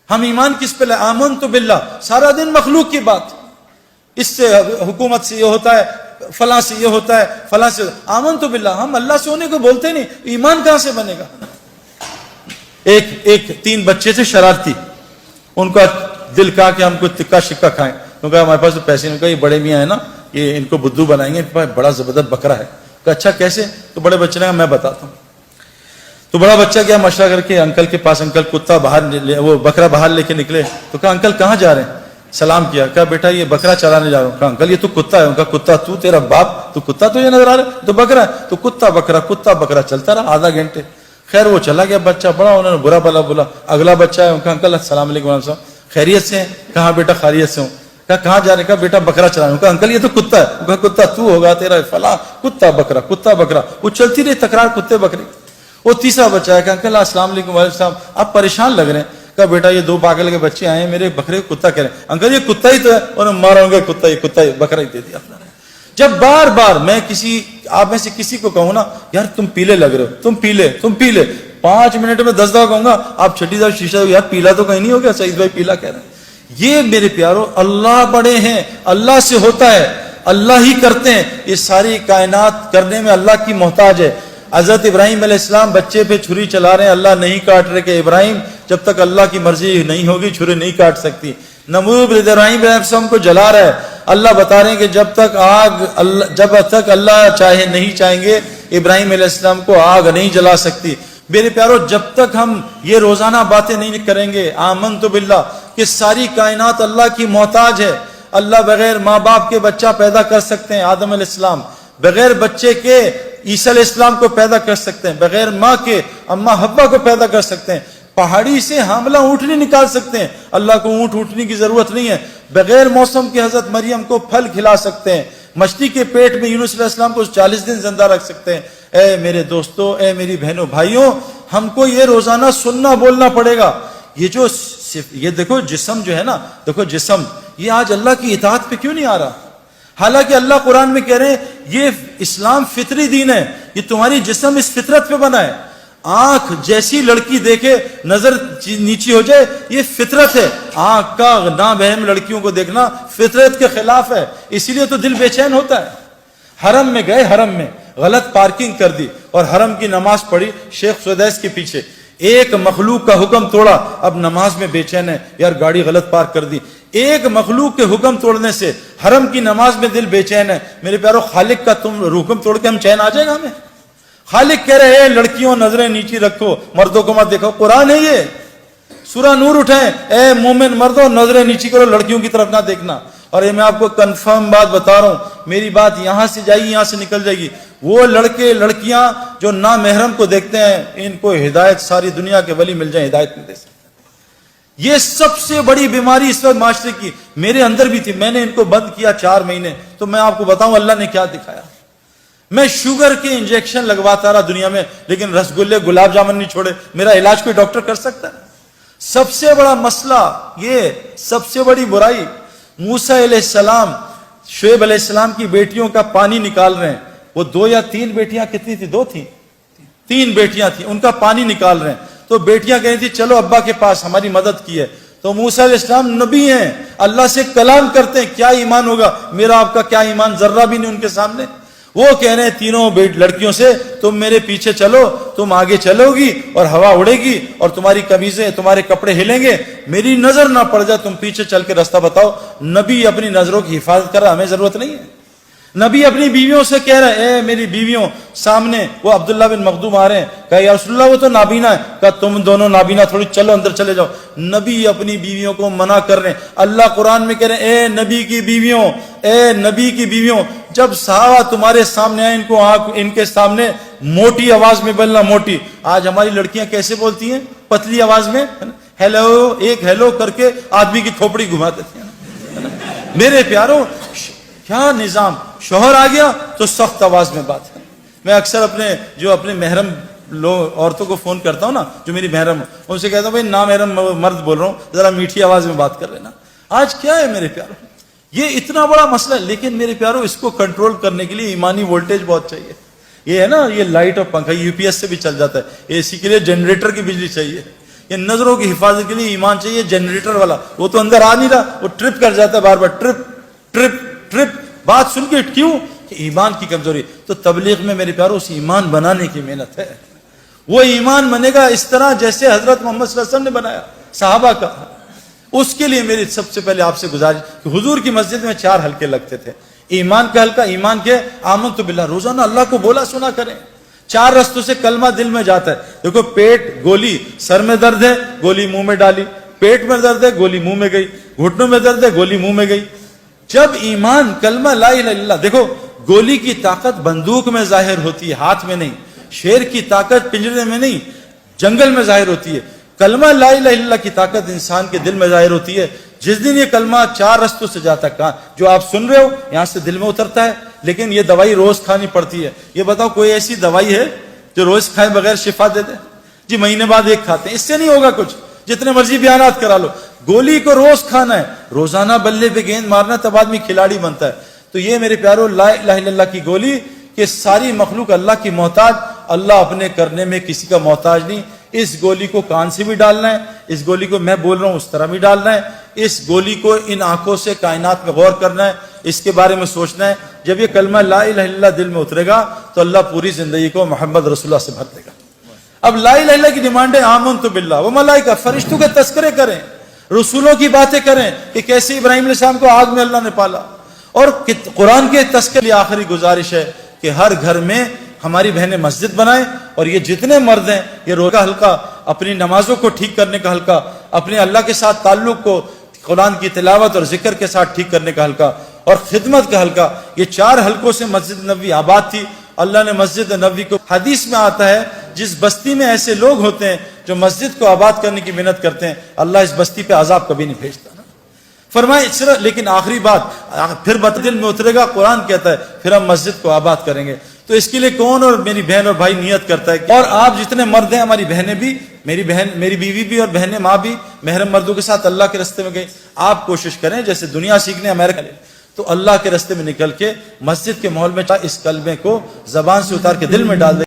ہم ایمان کس پہ لائے؟ آمنت باللہ، سارا دن مخلوق کی بات، اس سے حکومت سے یہ ہوتا ہے، فلاں سے یہ ہوتا ہے، فلاں سے، آمنت باللہ، ہم اللہ سے ہونے کو بولتے نہیں، ایمان کہاں سے بنے گا؟ ایک 3 بچے سے شرارتی، ان کا دل کہا کہ ہم کو تکا شکا کھائیں، تو کہا ہمارے پاس تو پیسے نہیں، کہا یہ بڑے میاں ہے نا، یہ ان کو بدھو بنائیں گے، بڑا زبردست بکرا ہے، کہا اچھا کیسے؟ تو بڑے بچے نے کہا میں بتاتا ہوں۔ تو بڑا بچہ گیا مشورہ کر کے انکل کے پاس، انکل کتا باہر وہ بکرا باہر لے کے نکلے، تو کہا انکل کہاں جا رہے ہیں؟ سلام کیا، کہا بیٹا یہ بکرا چلانے جا رہا ہوں۔ کہا انکل یہ تو کتا ہے۔ کہا کتا تو، تیرا باپ تو کتا تو یہ نظر آ رہا ہے، تو بکرا ہے۔ تو کتا بکرا چلتا رہا آدھا گھنٹے، خیر وہ چلا گیا بچہ، بڑا انہوں نے برا بلا بولا، اگلا بچہ ہے، کہا انکل السلام علیکم ورحمۃ اللہ، خیریت سے ہیں؟ کہا بیٹا خیریت سے ہوں۔ کہا کہاں جا رہے؟ کہا بیٹا بکرا چلا رہا ہوں۔ کہا انکل یہ تو کتا ہے۔ کہا کتا تو ہوگا، تیرا فلاں، کتا بکرا، وہ چلتی رہی تکرار کتے بکرے۔ وہ تیسرا بچہ ہے، کہ انکل السلام علیکم وعلیکم السلام، آپ پریشان لگ رہے ہیں۔ کہا بیٹا یہ 2 پاگل کے بچے آئے ہیں، میرے بکرے کو کتا کہہ رہے ہیں۔ انکل یہ کتا ہی تو ہے، انہوں نے مارا ہوگا، کتا ہی بکرا ہی دے دیا۔ جب بار بار میں آپ میں سے کسی کو کہوں نا یار تم پیلے لگ رہے ہو، تم پیلے 5 منٹ میں 10 دفعہ کہوں گا، آپ چھٹی دفعہ شیشہ یار پیلا تو کہیں نہیں ہو گیا، سعید بھائی پیلا کہہ رہے ہیں۔ یہ میرے پیارو اللہ بڑے ہیں، اللہ سے ہوتا ہے، اللہ ہی کرتے ہیں، یہ ساری کائنات کرنے میں اللہ کی محتاج ہے۔ حضرت ابراہیم علیہ السلام بچے پہ چھری چلا رہے ہیں، اللہ نہیں کاٹ رہے کہ ابراہیم جب تک اللہ کی مرضی نہیں ہوگی چھری نہیں کاٹ سکتی۔ نمرود ابراہیم علیہ السلام کو جلا رہا ہے، اللہ بتا رہے ہیں کہ جب تک اللہ نہیں چاہیں گے ابراہیم علیہ السلام کو آگ نہیں جلا سکتی۔ میرے پیارو جب تک ہم یہ روزانہ باتیں نہیں کریں گے آمنت باللہ کہ ساری کائنات اللہ کی محتاج ہے، اللہ بغیر ماں باپ کے بچہ پیدا کر سکتے ہیں، آدم علیہ السلام بغیر بچے کے عیسیٰ علیہ السلام کو پیدا کر سکتے ہیں، بغیر ماں کے اماں حوا کو پیدا کر سکتے ہیں، پہاڑی سے حاملہ اونٹنی نکال سکتے ہیں، اللہ کو اونٹنی کی ضرورت نہیں ہے، بغیر موسم کے حضرت مریم کو پھل کھلا سکتے ہیں، مچھلی کے پیٹ میں یونس علیہ السلام کو 40 دن زندہ رکھ سکتے ہیں۔ اے میرے دوستو، اے میری بہنوں بھائیوں، ہم کو یہ روزانہ سننا بولنا پڑے گا۔ یہ دیکھو جسم جو ہے نا، دیکھو جسم یہ آج اللہ کی اطاعت پہ کیوں نہیں آ رہا؟ حالانکہ اللہ قرآن میں کہہ رہے ہیں یہ اسلام فطری دین ہے، یہ تمہاری جسم اس فطرت پہ بنا ہے۔ آنکھ جیسی لڑکی دیکھے نظر نیچی ہو جائے، یہ فطرت ہے۔ آنکھ کا نابہم لڑکیوں کو دیکھنا فطرت کے خلاف ہے، اسی لیے تو دل بے چین ہوتا ہے۔ حرم میں گئے، حرم میں غلط پارکنگ کر دی اور حرم کی نماز پڑھی شیخ سدیس کے پیچھے، ایک مخلوق کا حکم توڑا، اب نماز میں بے چین ہے، یار گاڑی غلط پارک کر دی۔ ایک مخلوق کے حکم توڑنے سے حرم کی نماز میں دل بے چین ہے۔ میرے پیارو خالق کا تم حکم توڑ کے ہم چین آ جائے گا ہمیں؟ خالق کہہ رہے ہیں لڑکیوں نظریں نیچی رکھو، مردوں کو مت دیکھو، قرآن ہے یہ، سورہ نور اٹھائیں، اے مومن مردوں نظریں نیچی کرو، لڑکیوں کی طرف نہ دیکھنا۔ اور یہ میں آپ کو کنفرم بات بتا رہا ہوں، میری بات یہاں سے جائے گی یہاں سے نکل جائے گی، وہ لڑکے لڑکیاں جو نامحرم کو دیکھتے ہیں ان کو ہدایت ساری دنیا کے ولی مل جائیں، ہدایت نہیں دے سکتے۔ یہ سب سے بڑی بیماری اس وقت معاشرے کی میرے اندر بھی تھی، میں نے ان کو بند کیا 4 مہینے، تو میں آپ کو بتاؤں اللہ نے کیا دکھایا۔ میں شوگر کے انجیکشن لگواتا رہا دنیا میں، لیکن رسگلے گلاب جامن نہیں چھوڑے۔ میرا علاج کوئی ڈاکٹر کر سکتا ہے؟ سب سے بڑا مسئلہ یہ، سب سے بڑی برائی، موسیٰ علیہ السلام شعیب علیہ السلام کی بیٹیوں کا پانی نکال رہے ہیں، وہ 2 یا 3 بیٹیاں، کتنی تھی؟ 2 تھیں، 3 بیٹیاں تھیں، ان کا پانی نکال رہے ہیں، تو بیٹیاں کہہ رہی تھی چلو ابا کے پاس، ہماری مدد کی ہے۔ تو موسیٰ علیہ السلام نبی ہیں، اللہ سے کلام کرتے ہیں، کیا ایمان ہوگا میرا آپ کا؟ کیا ایمان؟ ذرہ بھی نہیں ان کے سامنے۔ وہ کہہ رہے ہیں تینوں لڑکیوں سے تم میرے پیچھے چلو، تم آگے چلو گی اور ہوا اڑے گی اور تمہاری قمیضیں تمہارے کپڑے ہلیں گے، میری نظر نہ پڑ جائے، تم پیچھے چل کے راستہ بتاؤ۔ نبی اپنی نظروں کی حفاظت کر رہا، ہمیں ضرورت نہیں ہے۔ نبی اپنی بیویوں سے کہہ رہے ہیں اے میری بیویوں، سامنے وہ عبداللہ بن مخدوم آ رہے ہیں، کہا یا رسول اللہ وہ تو نابینا ہے، کہا تم دونوں نابینا تھوڑی، چلو اندر چلے جاؤ۔ نبی اپنی بیویوں کو منع کر رہے ہیں۔ اللہ قرآن میں کہہ رہے ہیں اے نبی کی بیویوں، اے نبی کی بیویوں، جب صحابہ تمہارے سامنے آئے ان کے سامنے موٹی آواز میں بولنا، موٹی۔ آج ہماری لڑکیاں کیسے بولتی ہیں؟ پتلی آواز میں، ہیلو، ایک ہیلو کر کے آدمی کی کھوپڑی گھما دیتی ہیں۔ میرے پیاروں کیا نظام! شوہر آ گیا تو سخت آواز میں بات ہے۔ میں اکثر اپنے محرم عورتوں کو فون کرتا ہوں نا، جو میری محرم، ان سے کہتا ہوں بھائی نامحرم مرد بول رہا ہوں، ذرا میٹھی آواز میں بات کر لینا۔ آج کیا ہے میرے پیاروں، یہ اتنا بڑا مسئلہ ہے، لیکن میرے پیاروں اس کو کنٹرول کرنے کے لیے ایمانی وولٹیج بہت چاہیے۔ یہ ہے نا، یہ لائٹ اور پنکھا یو پی ایس سے بھی چل جاتا ہے، اے سی کے لیے جنریٹر کی بجلی چاہیے، یہ نظروں کی حفاظت کے لیے ایمان چاہیے جنریٹر والا، وہ تو اندر آ نہیں رہا، وہ ٹرپ کر جاتا ہے بار بار، ٹرپ ٹرپ ٹرپ، بات سن کے کیوں کہ ایمان کی کمزوری۔ تو تبلیغ میں میرے پیاروں اس ایمان بنانے کی محنت ہے، وہ ایمان بنے گا اس طرح جیسے حضرت محمد صلی اللہ علیہ وسلم نے بنایا، صحابہ کا۔ اس کے لیے میری سب سے پہلے آپ سے گزارش کہ حضور کی مسجد میں 4 حلقے لگتے تھے، ایمان کا حلقہ، ایمان کے آمنت باللہ، روزانہ اللہ کو بولا سنا کریں۔ 4 رستوں سے کلمہ دل میں جاتا ہے۔ دیکھو پیٹ گولی، سر میں درد ہے گولی منہ میں ڈالی، پیٹ میں درد ہے گولی منہ میں گئی، گھٹنوں میں درد ہے گولی منہ میں گئی۔ جب ایمان کلمہ لا الہ الا اللہ، دیکھو گولی کی طاقت بندوق میں ظاہر ہوتی ہے، ہاتھ میں نہیں، شیر کی طاقت پنجرے میں نہیں، جنگل میں ظاہر ہوتی ہے، کلمہ لا الہ الا اللہ کی طاقت انسان کے دل میں ظاہر ہوتی ہے۔ جس دن یہ کلمہ 4 رستوں سے جاتا ہے، کہاں جو آپ سن رہے ہو یہاں سے دل میں اترتا ہے، لیکن یہ دوائی روز کھانی پڑتی ہے۔ یہ بتاؤ کوئی ایسی دوائی ہے جو روز کھائے بغیر شفا دے دے؟ جی مہینے بعد ایک کھاتے ہیں، اس سے نہیں ہوگا کچھ، جتنے مرضی بیانات کرا لو، گولی کو روز کھانا ہے، روزانہ بلے پہ گیند مارنا تب آدمی کھلاڑی بنتا ہے۔ تو یہ میرے پیارو لا الہ الا اللہ کی گولی کہ ساری مخلوق اللہ کی محتاج، اللہ اپنے کرنے میں کسی کا محتاج نہیں۔ اس گولی کو کان سے بھی ڈالنا ہے، اس گولی کو میں بول رہا ہوں اس طرح بھی ڈالنا ہے، اس گولی کو ان آنکھوں سے کائنات میں غور کرنا ہے، اس کے بارے میں سوچنا ہے۔ جب یہ کلمہ لا الہ الا اللہ دل میں اترے گا تو اللہ پوری زندگی کو محمد رسول اللہ سے بھر دے گا۔ اب لا الہ الا اللہ کی ڈیمانڈ ہے آمنت باللہ و ملائکہ، فرشتوں کے تذکرے کریں، رسولوں کی باتیں کریں کہ کیسے ابراہیم علیہ السلام کو آگ میں اللہ نے پالا، اور قرآن کے تذکرے کی آخری گزارش ہے کہ ہر گھر میں ہماری بہنیں مسجد بنائیں، اور یہ جتنے مرد ہیں یہ روزہ کا حلقہ، اپنی نمازوں کو ٹھیک کرنے کا حلقہ، اپنے اللہ کے ساتھ تعلق کو قرآن کی تلاوت اور ذکر کے ساتھ ٹھیک کرنے کا حلقہ، اور خدمت کا حلقہ، یہ 4 حلقوں سے مسجد نبوی آباد تھی۔ اللہ نے مسجد نبوی کو، حدیث میں آتا ہے جس بستی میں ایسے لوگ ہوتے ہیں جو مسجد کو آباد کرنے کی محنت کرتے ہیں، اللہ اس بستی پہ عذاب کبھی نہیں بھیجتا۔ فرمائے صرف، لیکن آخری بات پھر دل میں اترے گا، قرآن کہتا ہے پھر ہم مسجد کو آباد کریں گے۔ تو اس کے لیے کون اور میری بہن اور بھائی نیت کرتا ہے، اور آپ جتنے مرد ہیں، ہماری بہنیں بھی، میری بہن، میری بیوی بھی اور بہنیں، ماں بھی محرم مردوں کے ساتھ اللہ کے راستے میں گئی، آپ کوشش کریں جیسے دنیا سیکھنے امریکہ لے تو اللہ کے راستے میں نکل کے مسجد کے ماحول میں اس کلمے کو زبان سے اتار کے دل میں ڈال دیں۔